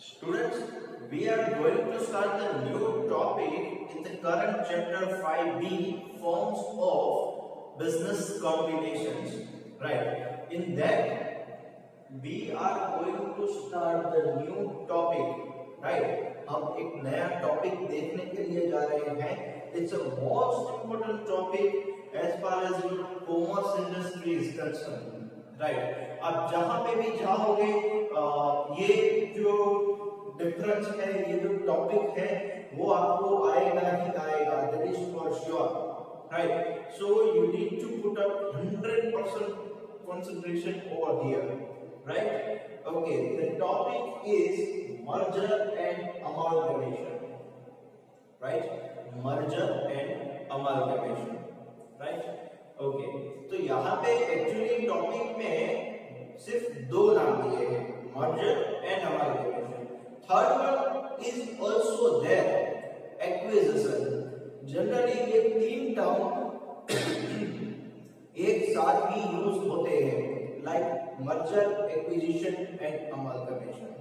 Students, we are going to start the new topic in the current chapter 5B, forms of business combinations. Right. In that, we are going to start the new topic. Right. हम एक नया topic देखने के लिए जा रहे हैं. It's a most important topic as far as your commerce industry is concerned. Right. आप जहाँ पे भी जाओगे, ये जो डिफरेंस है, ये जो टॉपिक है, वो आपको आएगा ही आएगा. That is for sure. Right. So you need to put up 100% concentration over here. Right. Okay. The topic is merger and amalgamation. Right. Merger and amalgamation. Right. Okay. तो यहाँ पे एक्चुअली टॉपिक में सिर्फ दो नाम दिए हैं, merger and amalgamation. Third one is also there, acquisition. Generally ये तीन टर्म एक साथ ही यूज होते हैं, like merger, acquisition and amalgamation.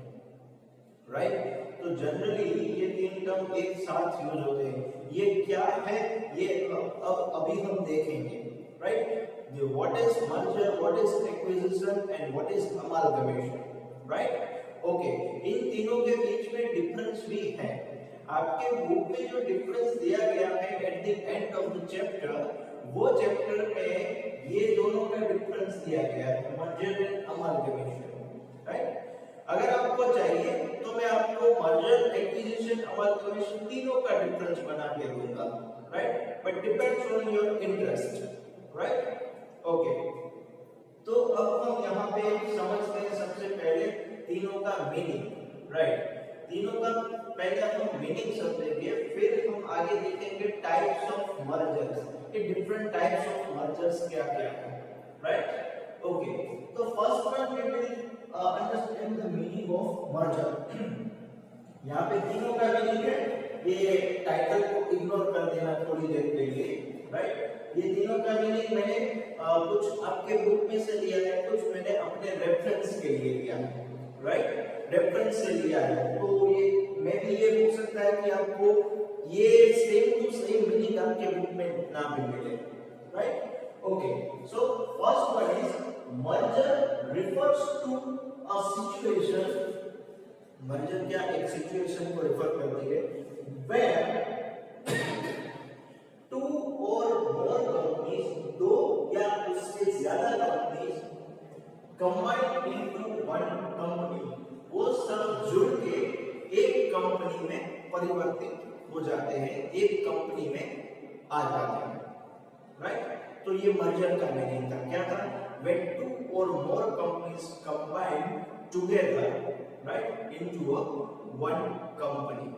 Right. तो जनरली ये तीन टर्म एक साथ यूज होते हैं. ये क्या है, ये अब अभी हम देखेंगे. Right. What is merger, what is acquisition and what is amalgamation. Right. Okay. इन तीनों के बीच में डिफरेंस भी है. आपके बुक में जो डिफरेंस दिया गया है at the end of the chapter, वो चैप्टर में ये दोनों का डिफरेंस दिया गया है, मर्जर एंड अमालगमेशन. राइट. अगर आपको चाहिए तो मैं आपको मर्जर, एक्विजिशन, अमालगमेशन तीनों का डिफरेंस बना के दूंगा. Right. But depends on your interest. Right. Okay. तो अब हम यहाँ पे समझते हैं सबसे पहले तीनों का मीनिंग. राइट. तीनों का पहले हम मीनिंग समझेंगे, फिर हम आगे देखेंगे टाइप्स ऑफ मर्जर्स, कि डिफरेंट टाइप्स ऑफ मर्जर्स क्या क्या है. राइट. ओके. तो first one we will understand the meaning of merger. यहाँ पे तीनों का मीनिंग है, ये टाइटल को इग्नोर कर देना थोड़ी देर के लिए. राइट. ये तीनों का मीनिंग मैंने कुछ आपके बुक में से लिया है, कुछ मैंने अपने रेफरेंस के लिए लिया है. राइट. रेफरेंस से लिया है. तो ये मैं भी ये पूछ सकता है कि आपको ये सेम टू सेम मीनिंग आपके बुक में ना भी मिले. Right. Okay. So first one is merger refers to a situation. Merger क्या एक सिचुएशन को रिफर करती है वेयर टू और मोर कंपनीज, दो या उससे ज्यादा companies combined into one company, वो सब जुड़ के एक कंपनी में परिवर्तित हो जाते हैं, एक कंपनी में आ जाते हैं. राइट. तो ये मर्जर का मीनिंग था. क्या था? when two or more companies combine together, right, into a one company.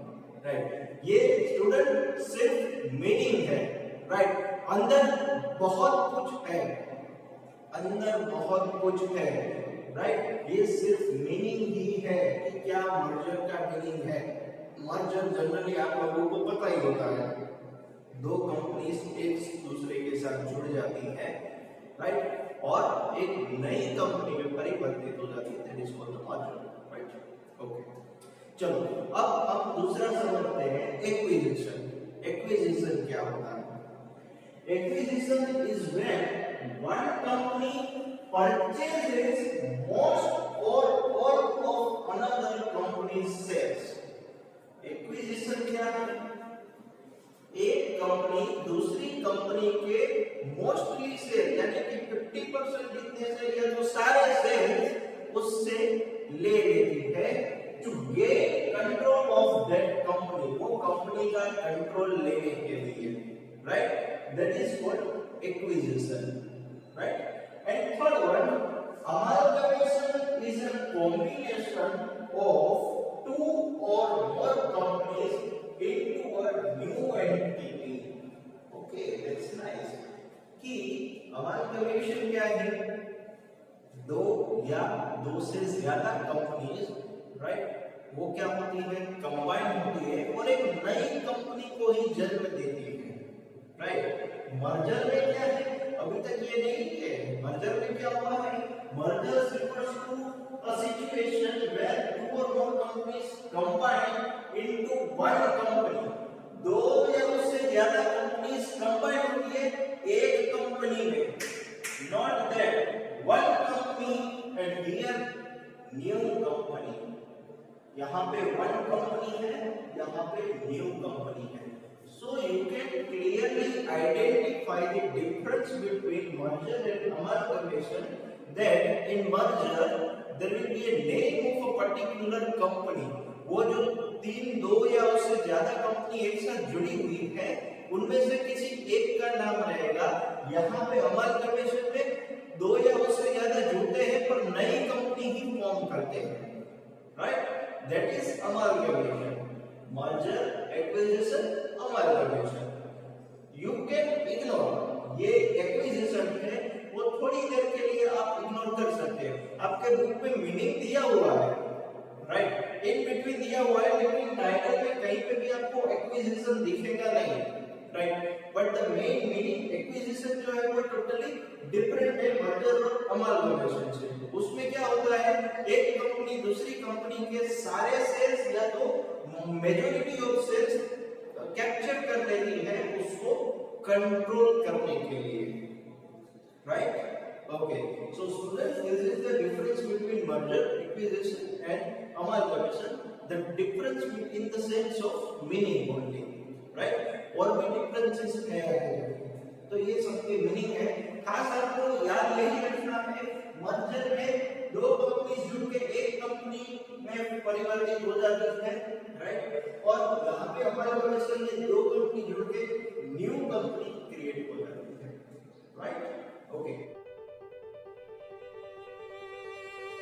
Right. ये स्टूडेंट सिर्फ मीनिंग है. राइट. अंदर बहुत कुछ है, अंदर बहुत कुछ है. राइट. ये सिर्फ मीनिंग ही है कि क्या मर्जर का मीनिंग है. मर्जर जनरली आप लोगों को पता ही होता है, दो कंपनीज एक दूसरे के साथ जुड़ जाती हैं. राइट. और एक नई कंपनी में परिवर्तित हो जाती है. That is called the merger. Right. Okay. चलो अब हम दूसरा समझते हैं, एक्विजिशन. एक्विजिशन क्या होता है? Acquisition is when one company purchases most or all of another company's shares. Acquisition क्या है? एक कंपनी दूसरी कंपनी के मोस्टली शेयर यानी कि 50% जितने शेयर या जो सारे शेयर उससे ले लेती है to gain control of that company, वो कंपनी का कंट्रोल लेने के लिए. Right. That is called acquisition. Right. And third one, amalgamation is a combination of two or more companies into a new entity. Okay, that's nice. कि amalgamation क्या है? दो या दो से ज्यादा कंपनीज, राइट, वो क्या होती है? कंबाइन होती है और एक नई कंपनी को ही जन्म देती है. राइट. मर्जर में क्या है? अभी तक ये नहीं है. मर्जर में क्या हुआ है? Merger refers to a situation where two or more companies one company, दो या उससे ज्यादा कंपनीज कंबाइन होती है एक कंपनी में, not that one company and here new company, यहाँ पे वन कंपनी है, यहाँ पे न्यू कंपनी है. So you can clearly identify the difference between merger and amalgamation, that in merger there will be a name of a particular company. वो जो तीन, दो या उससे ज्यादा कंपनी एक साथ जुड़ी हुई है उनमें से किसी एक का नाम रहेगा. यहाँ पे अमालगमेशन में दो या उससे ज्यादा जुड़ते हैं पर नई कंपनी ही फॉर्म करते हैं, right? That is amalgamation. merger, acquisition, amalgamation. You can ignore. ये acquisition है वो थोड़ी देर के लिए आप इग्नोर कर सकते हैं. आपके बुक में मीनिंग दिया हुआ है, राइट? इन बिटवीन दिया हुआ है, लेकिन टाइटल में कहीं पे भी आपको acquisition दिखेगा नहीं, right? But the main meaning acquisition जो है वो टोटली डिफरेंट है मर्जर और अमालगमेशन से. उसमें क्या होता है, एक कंपनी दूसरी कंपनी के सारे शेयर्स या तो मेजॉरिटी ऑफ शेयर्स कैप्चर कर लेती है उसको कंट्रोल करने के लिए, right? Okay, so students, this is the difference between merger, acquisition and amalgamation. The difference in the sense of meaning only, right? और भी डिफरेंसेस है, तो ये सबके मीनिंग है. खास आपको याद यही रखना है, मर्जर में दो कंपनी जुड़ के एक कंपनी में परिवर्तित हो जाती है, राइट? और यहाँ पे अमालगमेशन में दो कंपनी जुड़ के न्यू कंपनी क्रिएट हो जाती है, right? Okay.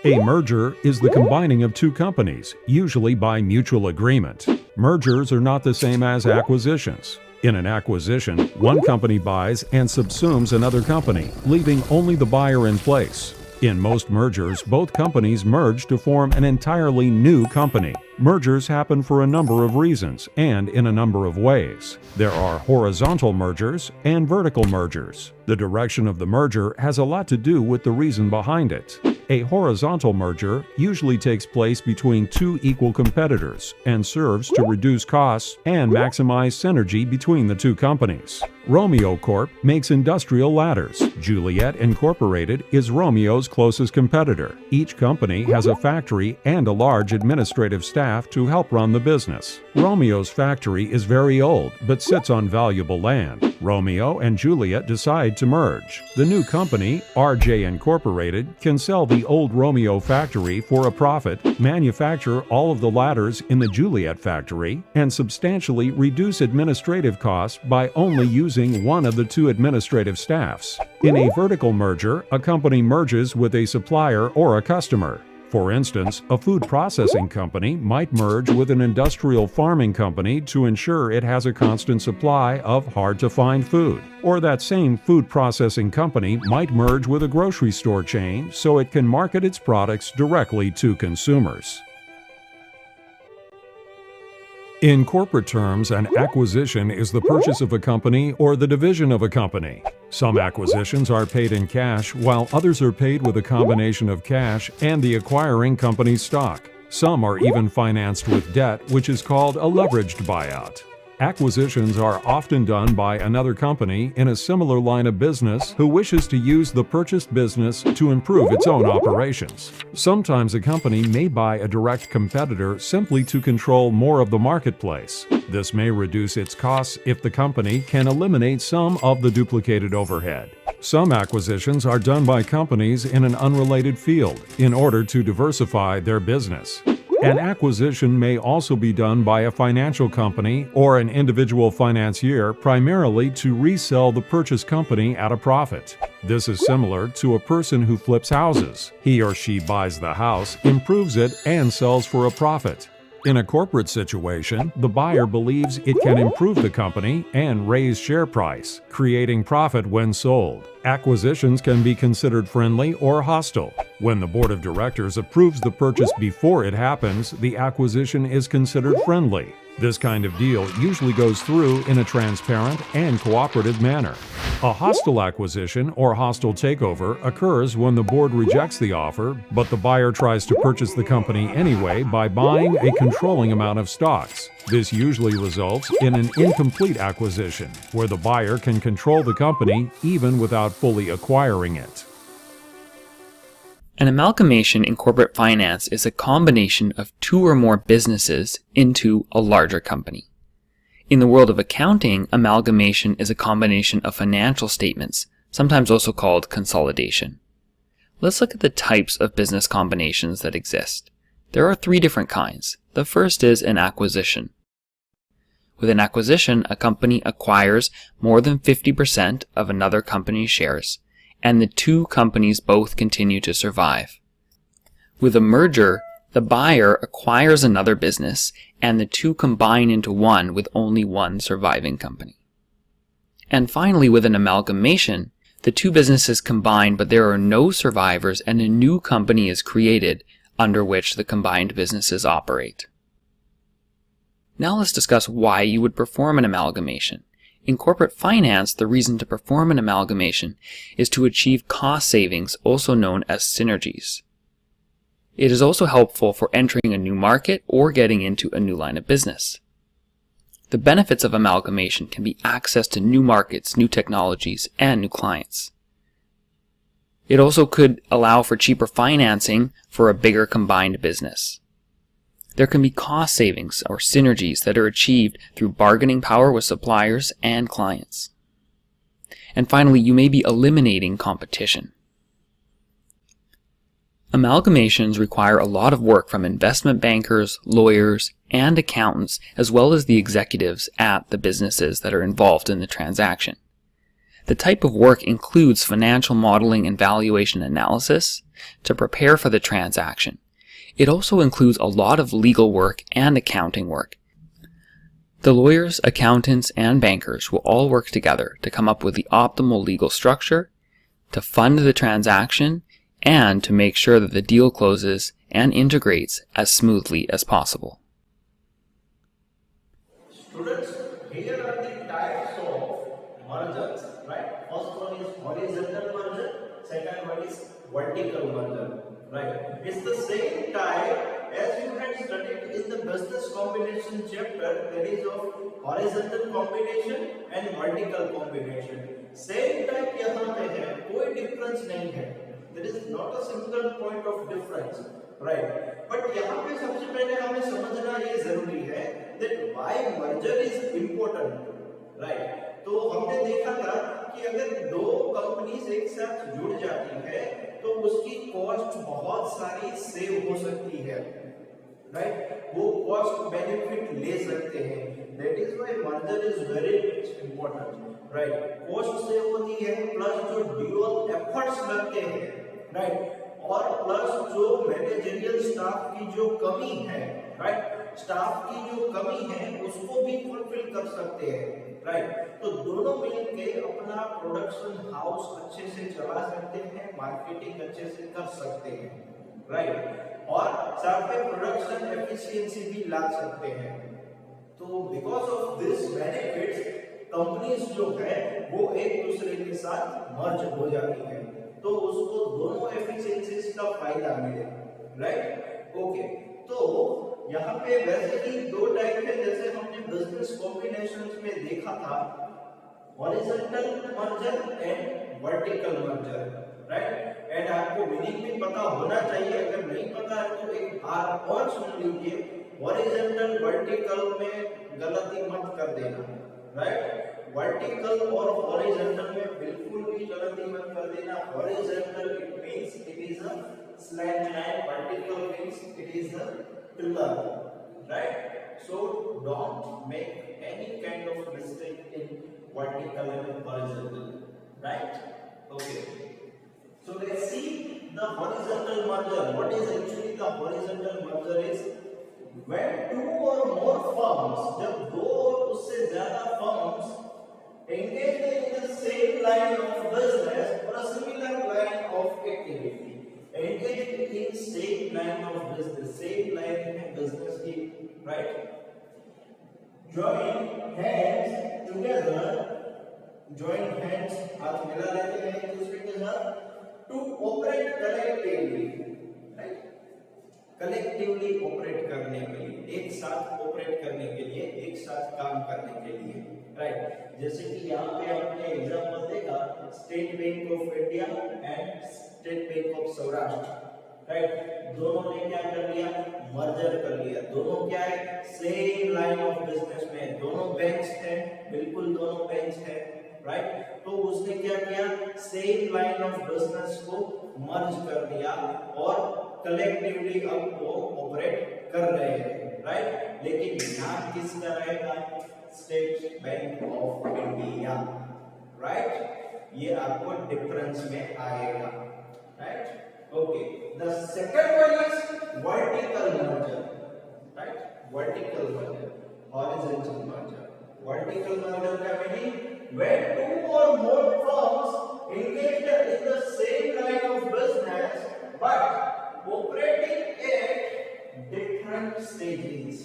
A merger is the combining of two companies, usually by mutual agreement. Mergers are not the same as acquisitions. In an acquisition, one company buys and subsumes another company, leaving only the buyer in place. In most mergers, both companies merge to form an entirely new company. Mergers happen for a number of reasons and in a number of ways. There are horizontal mergers and vertical mergers. The direction of the merger has a lot to do with the reason behind it. A horizontal merger usually takes place between two equal competitors and serves to reduce costs and maximize synergy between the two companies. Romeo Corp makes industrial ladders. Juliet Incorporated is Romeo's closest competitor. Each company has a factory and a large administrative staff to help run the business. Romeo's factory is very old but sits on valuable land. Romeo and Juliet decide to merge. The new company, RJ Incorporated, can sell the old Romeo factory for a profit, manufacture all of the ladders in the Juliet factory, and substantially reduce administrative costs by only using one of the two administrative staffs. In a vertical merger, a company merges with a supplier or a customer. For instance, a food processing company might merge with an industrial farming company to ensure it has a constant supply of hard-to-find food. Or that same food processing company might merge with a grocery store chain so it can market its products directly to consumers. In corporate terms, an acquisition is the purchase of a company or the division of a company. Some acquisitions are paid in cash, while others are paid with a combination of cash and the acquiring company's stock. Some are even financed with debt, which is called a leveraged buyout. Acquisitions are often done by another company in a similar line of business who wishes to use the purchased business to improve its own operations. Sometimes a company may buy a direct competitor simply to control more of the marketplace. This may reduce its costs if the company can eliminate some of the duplicated overhead. Some acquisitions are done by companies in an unrelated field in order to diversify their business. An acquisition may also be done by a financial company or an individual financier primarily to resell the purchased company at a profit. This is similar to a person who flips houses. He or she buys the house, improves it, and sells for a profit. In a corporate situation, the buyer believes it can improve the company and raise share price, creating profit when sold. Acquisitions can be considered friendly or hostile. When the board of directors approves the purchase before it happens, the acquisition is considered friendly. This kind of deal usually goes through in a transparent and cooperative manner. A hostile acquisition or hostile takeover occurs when the board rejects the offer, but the buyer tries to purchase the company anyway by buying a controlling amount of stocks. This usually results in an incomplete acquisition, where the buyer can control the company even without fully acquiring it. An amalgamation in corporate finance is a combination of two or more businesses into a larger company. In the world of accounting, amalgamation is a combination of financial statements, sometimes also called consolidation. Let's look at the types of business combinations that exist. There are three different kinds. The first is an acquisition. With an acquisition, a company acquires more than 50% of another company's shares, and the two companies both continue to survive. With a merger, the buyer acquires another business, and the two combine into one with only one surviving company. And finally, with an amalgamation, the two businesses combine, but there are no survivors, and a new company is created under which the combined businesses operate. Now let's discuss why you would perform an amalgamation. In corporate finance, the reason to perform an amalgamation is to achieve cost savings, also known as synergies. It is also helpful for entering a new market or getting into a new line of business. The benefits of amalgamation can be access to new markets, new technologies, and new clients. It also could allow for cheaper financing for a bigger combined business. There can be cost savings or synergies that are achieved through bargaining power with suppliers and clients. And finally, you may be eliminating competition. Amalgamations require a lot of work from investment bankers, lawyers, and accountants, as well as the executives at the businesses that are involved in the transaction. The type of work includes financial modeling and valuation analysis to prepare for the transaction. It also includes a lot of legal work and accounting work. The lawyers, accountants, and bankers will all work together to come up with the optimal legal structure, to fund the transaction, and to make sure that the deal closes and integrates as smoothly as possible. Students, here are the types of mergers, right? First one is horizontal merger, second one is vertical merger, right? It's the same type as you had studied in the business combination chapter, that is of horizontal combination and vertical combination. Same type यहाँ पे है, कोई difference नहीं है. There is not a single point of difference, right? But यहाँ पे सबसे पहले हमें समझना ये जरूरी है that why merger is important, right? तो हमने देखा था कि अगर दो कंपनीज एक साथ जुड़ जाती है तो उसकी कॉस्ट बहुत सारी सेव हो सकती है, राइट? वो कॉस्ट बेनिफिट ले सकते हैं. That is why merger is very important, right? Cost save होती है, प्लस जो ड्यूअल एफर्ट्स लगते हैं, राइट? और प्लस जो मैनेजरियल स्टाफ की जो कमी है, राइट? स्टाफ की जो कमी है उसको भी फुलफिल कर सकते हैं, राइट? तो दोनों मिलके अपना प्रोडक्शन हाउस अच्छे से चला सकते हैं, मार्केटिंग अच्छे से कर सकते हैं, राइट? और साथ में प्रोडक्शन एफिशिएंसी भी ला सकते हैं. तो because of this benefits companies जो है वो एक दूसरे के साथ मर्ज हो जाती है, तो उसको दोनों एफिशिएंसीज का फायदा मिले, राइट? ओके, तो यहाँ पे वैसे ही दो टाइप है, जैसे हमने बिजनेस कॉम्बिनेशंस में देखा था, horizontal merger and vertical merger, right? And आपको मीनिंग भी पता होना चाहिए. अगर नहीं पता है तो एक बार और सुन लीजिए. हॉरिजॉन्टल वर्टिकल में गलती मत कर देना, राइट? वर्टिकल और हॉरिजॉन्टल में बिल्कुल भी गलती मत कर देना. Horizontal it means it is a slant line, vertical means it is a pillar, right? So don't make any kind of mistake in vertical and horizontal, right? Okay. So let's see the horizontal merger. What is actually the horizontal merger is when two or more firms, जब दो और उससे ज्यादा firms engaged in the same line of business or a similar line of activity, engaged in same line of business, same line है business की, right? Join hands together joint hands, हाथ मिला लेते हैं एक दूसरे के साथ, to operate collectively, right, collectively operate करने के लिए, एक साथ ऑपरेट करने के लिए, एक साथ काम करने के लिए, राइट। जैसे कि यहाँ पे आपने एग्जांपल देखा, state bank of India and state bank of Saurashtra, right, दोनों ने क्या कर लिया, मर्जर कर लिया। दोनों क्या है, सेम लाइन ऑफ बिजनेस में, दोनों बैंक्स हैं, बिल्कुल दोनों बैंक्स हैं, राइट। तो उसने क्या किया, सेम लाइन ऑफ बिजनेस को मर्ज कर दिया और कलेक्टिवली अब वो ऑपरेट कर रहे हैं, राइट। लेकिन नाम किसका रहेगा, state bank of India, right. ये आपको डिफरेंस में आएगा, right. Okay, the second one is vertical merger, right, vertical merger, horizontal merger. Vertical merger का meaning when two or more firms engaged in the same line of business but operating at different stages,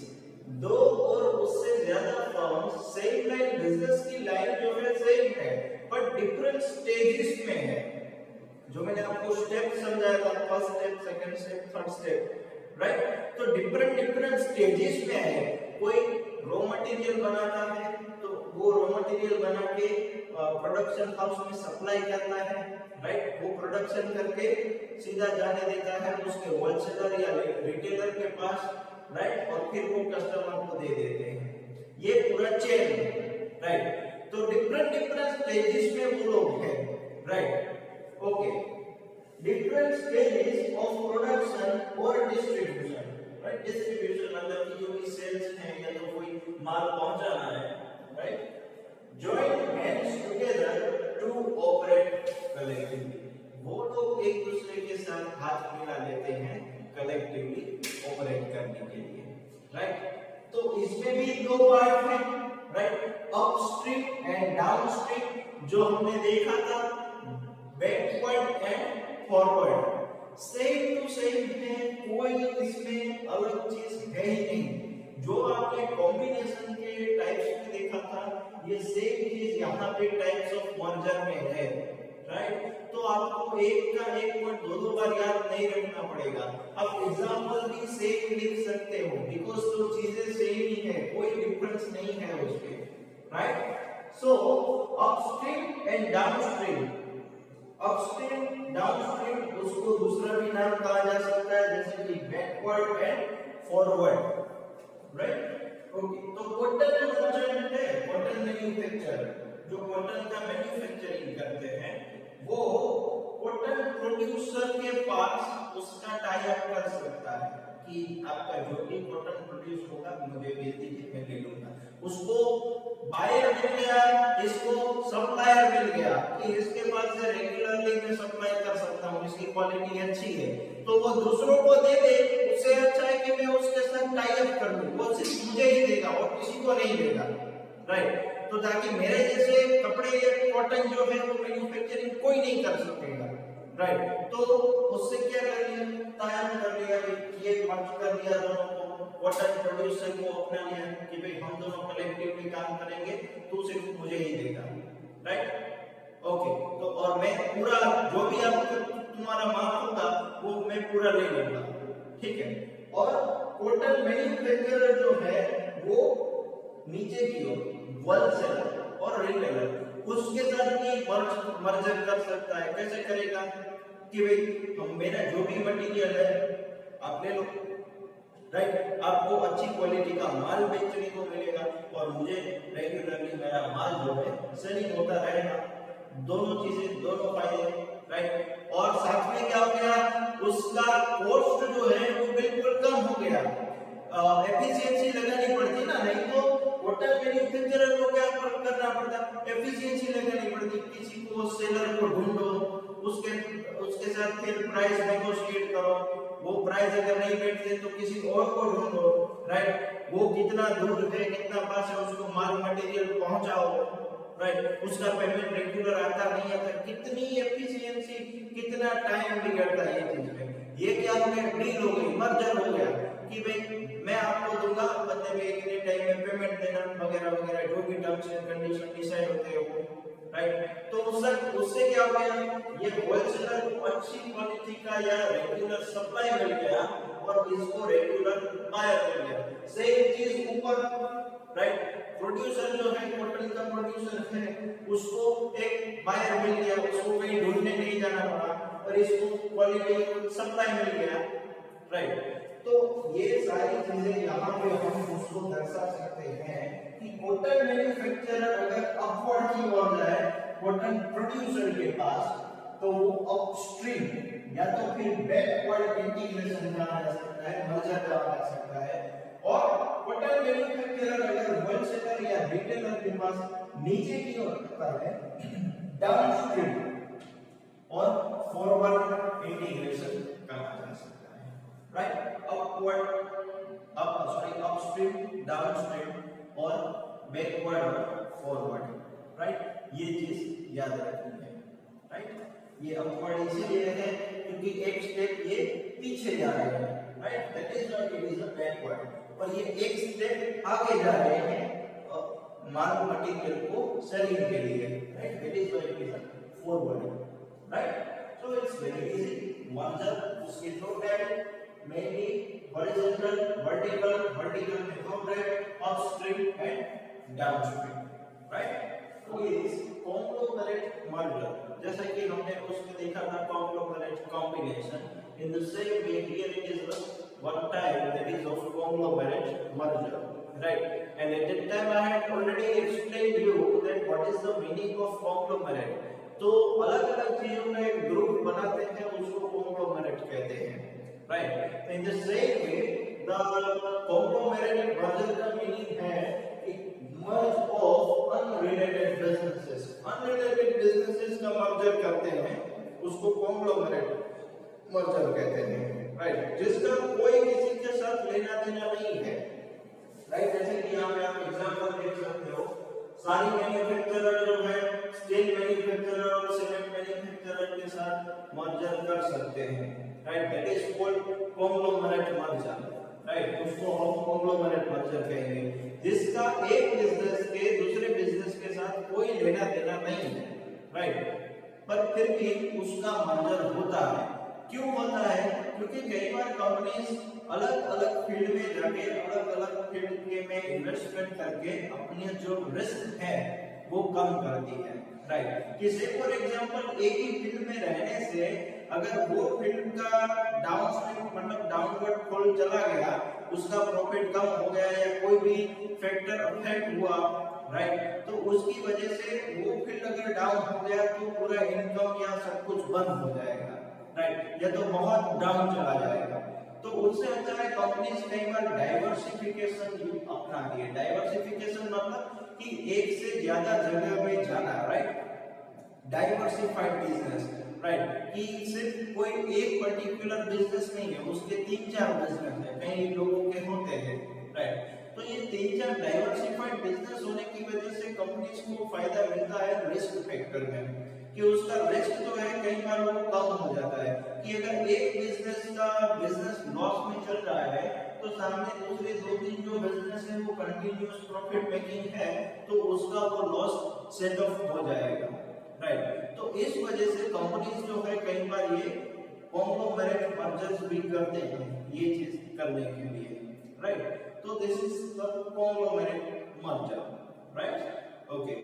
दो और उससे ज्यादा firms same line business की line जो है same है पर डिफरेंट स्टेजेस में है। जो मैंने आपको स्टेप समझाया था, first step, second step, third step, right. तो डिफरेंट स्टेजेस में है। कोई रॉ मटेरियल बनाता है तो वो रॉ मटेरियल बना के प्रोडक्शन हाउस में सप्लाई करता है, राइट। वो प्रोडक्शन करके सीधा जाने देता है उसके होलसेलर या रिटेलर के पास, राइट, और फिर वो कस्टमर को दे देते हैं। ये पूरा चेन है, राइट। तो डिफरेंट स्टेजेस में वो लोग हैं, right. Okay, different stages of production और डिस्ट्रीब्यूशन, राइट। डिस्ट्रीब्यूशन मतलब कि जो भी सेल्स है या तो कोई माल पहुंचाना है, right. Joint hands together to operate collectively, वो लोग एक दूसरे के साथ हाथ मिला लेते हैं कलेक्टिवली ऑपरेट करने के लिए, राइट। तो इसमें भी दो पार्ट हैं, राइट, अपस्ट्रीम एंड डाउनस्ट्रीम। जो हमने देखा था backward and forward, same to same है, कोई इसमें अलग चीज है ही नहीं। जो आपने कॉम्बिनेशन के टाइप्स में देखा था, ये सेम चीज यहाँ पे टाइप्स ऑफ मर्जर में है, राइट। तो आपको एक का एक वर्ड दो बार याद नहीं रखना पड़ेगा। आप एग्जांपल भी सेम लिख सकते हो बिकॉज़ तो चीजें सेम ही है, कोई डिफरेंस नहीं है उसमें, right. So upstream and downstream, upstream downstream, उसको दूसरा भी नाम कहा जा सकता है जैसे कि backward and forward, right. Okay, तो कॉटन मर्चेंट है, कॉटन मैन्युफैक्चर, जो कॉटन का मैन्युफैक्चरिंग करते हैं वो कॉटन प्रोड्यूसर के पास उसका टाई अप कर सकता है कि आपका जो भी कॉटन प्रोड्यूस होगा मुझे भेज दीजिए, मैं ले लूंगा। उसको बायर मिल गया, इसको सप्लायर मिल गया कि इसके पास से रेगुलरली मैं सप्लाई कर सकता हूँ, इसकी क्वालिटी अच्छी है, तो वो दूसरों को दे दे। उससे अच्छा है कि मैं उसके साथ टाई अप कर लूं, वो सिर्फ मुझे ही देगा और किसी को नहीं देगा, राइट। तो ताकि मेरे जैसे कपड़े या कॉटन जो है वो मैन्युफैक्चरिंग कोई नहीं कर सकेगा, राइट। तो उससे क्या कर लिया, टाई अप कर लिया, ये मर्ज कर दिया दोनों को, कॉटन प्रोड्यूसर को अपना लिया कि भाई हम दोनों कलेक्टिवली काम करेंगे, तू सिर्फ मुझे ही देगा, राइट। ओके, तो और मैं पूरा जो भी आपको तुम्हारा माल होगा वो मैं पूरा ले लूंगा, ठीक है। और कॉटन मैन्युफैक्चरर जो है वो नीचे की ओर होलसेलर और रिटेलर उसके साथ भी मर्जर कर सकता है। कैसे करेगा कि भाई हम मेरा जो भी मटेरियल है आप ले लो, राइट। आपको अच्छी क्वालिटी का माल बेचने को मिलेगा और मुझे रेगुलरली मेरा माल जो है सेलिंग होता रहेगा। दोनों चीजें, दोनों फायदे, राइट। और साथ में क्या हो गया, उसका कॉस्ट जो है वो बिल्कुल कम हो गया। एफिशिएंसी लगानी पड़ती ना, नहीं तो कॉटन मैन्युफैक्चरर को क्या करना पड़ता, एफिशिएंसी लगानी पड़ती, किसी को सेलर को ढूंढो, उसके साथ फिर प्राइस नेगोशिएट करो, वो प्राइस अगर नहीं बैठते तो किसी और को ढूंढो, राइट। वो कितना दूर है, कितना पास है, उसको माल मटेरियल पहुंचाओ, राइट। उसका पेमेंट रेगुलर आता नहीं आता, कितनी एफिशिएंसी, कितना टाइम बिगड़ता है ये चीज में। ये क्या हो गया, डील हो गई, मर्जर हो गया कि भाई मैं आपको दूंगा, बदले में इतने टाइम में पेमेंट देना वगैरह वगैरह, जो भी टर्म्स एंड कंडीशन डिसाइड होते हैं वो, राइट। तो उससे क्या हो गया, ये होलसेलर को अच्छी क्वालिटी का या रेगुलर सप्लाई मिल गया और इसको रेगुलर बायर मिल गया। सेम चीज ऊपर, राइट, प्रोड्यूसर जो है, कॉटन का प्रोड्यूसर है, उसको एक बायर मिल गया, उसको कहीं ढूंढने नहीं जाना पड़ा और इसको क्वालिटी सप्लाई मिल गया, राइट। तो ये सारी चीजें यहाँ पे हम उसको दर्शा सकते हैं कि कॉटन मैन्युफैक्चरर अगर अपवर्ड की ओर जाए कॉटन प्रोड्यूसर के पास, तो वो अपस्ट्रीम या तो फिर बैकवर्ड इंटीग्रेशन कहा जा सकता है, मर्जर कहा जा सकता है। और कॉटन मैन्युफैक्चरर अगर होलसेलर या रिटेलर के पास नीचे की ओर आता है, डाउनस्ट्रीम और फॉरवर्ड इंटीग्रेशन कहा जा सकता है, राइट। अपस्ट्रीम, डाउनस्ट्रीम और बैकवर्ड और फॉरवर्ड, राइट। ये चीज याद रखनी है, राइट। ये अपवर्ड इसलिए है क्योंकि एक स्टेप ये पीछे जा रहे हैं, right, that is why it is a backward. और ये एक स्टेप आगे जा रहे हैं माल मटेरियल को सेलिंग के लिए, right, that is why it is a forward, right. So it's very easy. Merger उसके दो टाइप, mainly horizontal, vertical में दो type, upstream and downstream, right? So it is conglomerate merger. जैसा कि हमने उसमें देखा था conglomerate combination. In the same way here it is one type, that is of conglomerate merger, right? And at that time I had already explained you that what is the meaning of conglomerate. तो अलग अलग चीजों में एक group बनाते हैं, उसको conglomerate कहते हैं, right. In the same way the conglomerate merger का मीनिंग है कि merge of unrelated businesses, unrelated businesses का मर्जर करते हैं, उसको कॉन्ग्लोमरेट मर्जर कहते हैं, राइट, जिसका कोई किसी के साथ लेना देना नहीं है, राइट। जैसे कि यहाँ पे आप एग्जांपल देख सकते हो, सारी मैन्युफैक्चरर जो है स्टील मैन्युफैक्चरर और सीमेंट मैन्युफैक्चरर के साथ मर्जर कर सकते हैं, right, that is called conglomerate merger, right. उसको हम कॉन्ग्लोमरेट मर्जर कहेंगे, जिसका एक बिजनेस के दूसरे बिजनेस के साथ कोई लेना देना नहीं है, राइट, पर फिर भी उसका मर्जर होता है। क्यों होता है? क्योंकि कई बार कंपनीज अलग अलग फील्ड में जाके अलग अलग फील्ड के में इन्वेस्टमेंट करके अपनी जो रिस्क है वो कम करती है, राइट। किसी फॉर एग्जांपल एक ही फील्ड में रहने से अगर वो फील्ड का डाउनस्ट्रीम मतलब डाउनवर्ड फॉल चला गया, उसका प्रॉफिट कम हो गया या कोई भी फैक्टर अफेक्ट हुआ, राइट, तो उसकी वजह से वो फील्ड अगर डाउन हो गया तो पूरा इनकम या सब कुछ बंद हो जाएगा, राइट, या तो बहुत डाउन चला जाएगा। तो उससे अच्छा है कंपनीज कई बार डाइवर्सिफिकेशन अपनाती है। डाइवर्सिफिकेशन मतलब कि एक से ज्यादा जगह में जाना, राइट, डाइवर्सिफाइड बिजनेस, राइट, कि सिर्फ कोई एक पर्टिकुलर बिजनेस नहीं है, उसके 3-4 बिजनेस है, कई लोगों के होते हैं, राइट। तो ये 3-4 डाइवर्सिफाइड बिजनेस होने की वजह से कंपनीज को फायदा मिलता है रिस्क फैक्टर में, कि उसका रिस्क जो है कई बार वो कम हो जाता है, कि अगर एक बिजनेस लॉस में चल रहा है तो सामने दूसरे 2-3 जो बिजनेस है वो कंटिन्यूअस प्रॉफिट मेकिंग है, तो उसका वो लॉस सेट ऑफ हो जाएगा, राइट। तो इस वजह से कंपनीज जो है कई बार ये कॉन्ग्लोमरेट मर्जर्स भी करते हैं ये चीज करने के लिए, राइट। तो this is the conglomerate merger, right, okay.